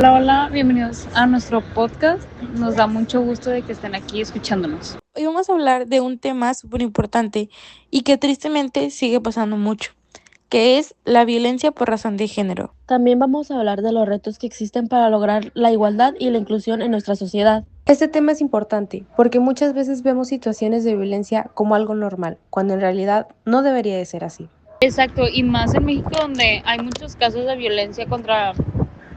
Hola, hola, bienvenidos a nuestro podcast. Nos da mucho gusto de que estén aquí escuchándonos. Hoy vamos a hablar de un tema súper importante y que tristemente sigue pasando mucho, que es la violencia por razón de género. También vamos a hablar de los retos que existen para lograr la igualdad y la inclusión en nuestra sociedad. Este tema es importante porque muchas veces vemos situaciones de violencia como algo normal, cuando en realidad no debería de ser así. Exacto, y más en México donde hay muchos casos de violencia contra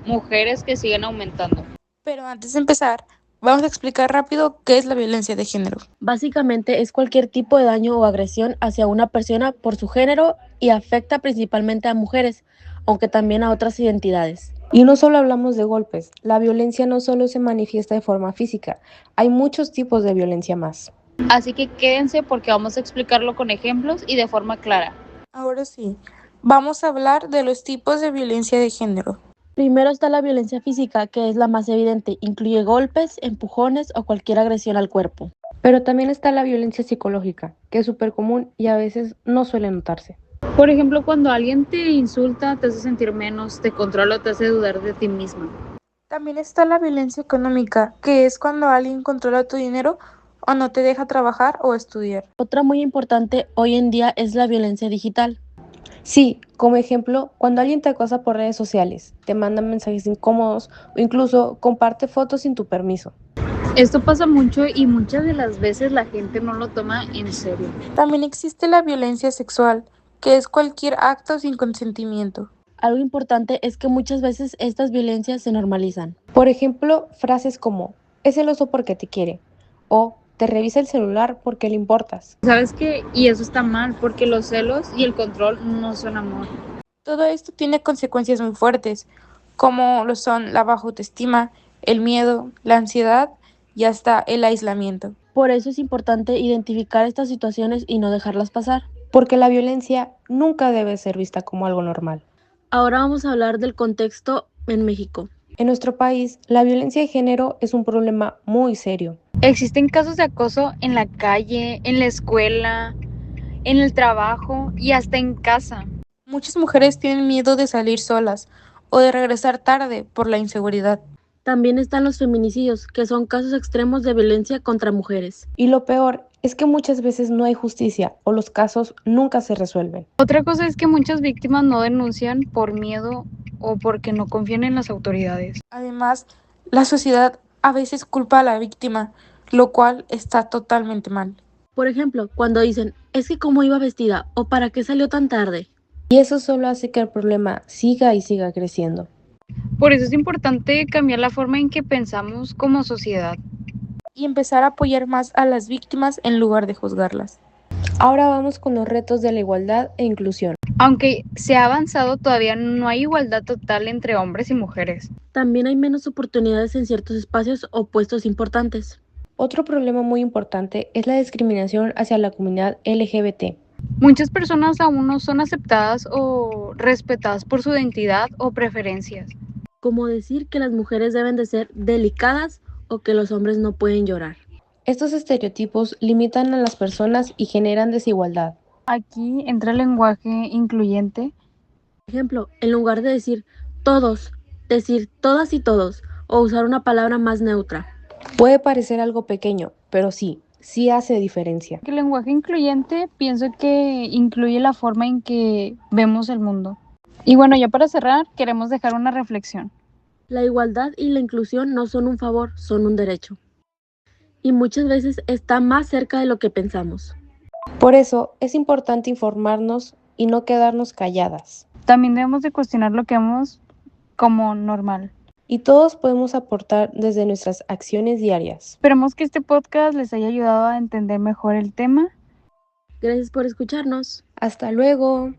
mujeres que siguen aumentando. Pero antes de empezar, vamos a explicar rápido qué es la violencia de género. Básicamente es cualquier tipo de daño o agresión hacia una persona por su género y afecta principalmente a mujeres, aunque también a otras identidades. Y no solo hablamos de golpes, la violencia no solo se manifiesta de forma física, hay muchos tipos de violencia más. Así que quédense porque vamos a explicarlo con ejemplos y de forma clara. Ahora sí, vamos a hablar de los tipos de violencia de género. Primero está la violencia física, que es la más evidente, incluye golpes, empujones o cualquier agresión al cuerpo. Pero también está la violencia psicológica, que es súper común y a veces no suele notarse. Por ejemplo, cuando alguien te insulta, te hace sentir menos, te controla o te hace dudar de ti misma. También está la violencia económica, que es cuando alguien controla tu dinero o no te deja trabajar o estudiar. Otra muy importante hoy en día es la violencia digital. Sí, como ejemplo, cuando alguien te acosa por redes sociales, te manda mensajes incómodos o incluso comparte fotos sin tu permiso. Esto pasa mucho y muchas de las veces la gente no lo toma en serio. También existe la violencia sexual, que es cualquier acto sin consentimiento. Algo importante es que muchas veces estas violencias se normalizan. Por ejemplo, frases como, es celoso porque te quiere, o te revisa el celular porque le importas. ¿Sabes qué? Y eso está mal, porque los celos y el control no son amor. Todo esto tiene consecuencias muy fuertes, como lo son la baja autoestima, el miedo, la ansiedad y hasta el aislamiento. Por eso es importante identificar estas situaciones y no dejarlas pasar. Porque la violencia nunca debe ser vista como algo normal. Ahora vamos a hablar del contexto en México. En nuestro país, la violencia de género es un problema muy serio. Existen casos de acoso en la calle, en la escuela, en el trabajo y hasta en casa. Muchas mujeres tienen miedo de salir solas o de regresar tarde por la inseguridad. También están los feminicidios, que son casos extremos de violencia contra mujeres. Y lo peor es que muchas veces no hay justicia o los casos nunca se resuelven. Otra cosa es que muchas víctimas no denuncian por miedo o porque no confían en las autoridades. Además, la sociedad a veces culpa a la víctima, lo cual está totalmente mal. Por ejemplo, cuando dicen, es que cómo iba vestida o para qué salió tan tarde. Y eso solo hace que el problema siga y siga creciendo. Por eso es importante cambiar la forma en que pensamos como sociedad. Y empezar a apoyar más a las víctimas en lugar de juzgarlas. Ahora vamos con los retos de la igualdad e inclusión. Aunque se ha avanzado, todavía no hay igualdad total entre hombres y mujeres. También hay menos oportunidades en ciertos espacios o puestos importantes. Otro problema muy importante es la discriminación hacia la comunidad LGBT. Muchas personas aún no son aceptadas o respetadas por su identidad o preferencias. Como decir que las mujeres deben de ser delicadas o que los hombres no pueden llorar. Estos estereotipos limitan a las personas y generan desigualdad. Aquí entra el lenguaje incluyente. Por ejemplo, en lugar de decir todos, decir todas y todos o usar una palabra más neutra. Puede parecer algo pequeño, pero sí hace diferencia. El lenguaje incluyente pienso que incluye la forma en que vemos el mundo. Y bueno, ya para cerrar, queremos dejar una reflexión. La igualdad y la inclusión no son un favor, son un derecho. Y muchas veces está más cerca de lo que pensamos. Por eso es importante informarnos y no quedarnos calladas. También debemos de cuestionar lo que vemos como normal. Y todos podemos aportar desde nuestras acciones diarias. Esperemos que este podcast les haya ayudado a entender mejor el tema. Gracias por escucharnos. Hasta luego.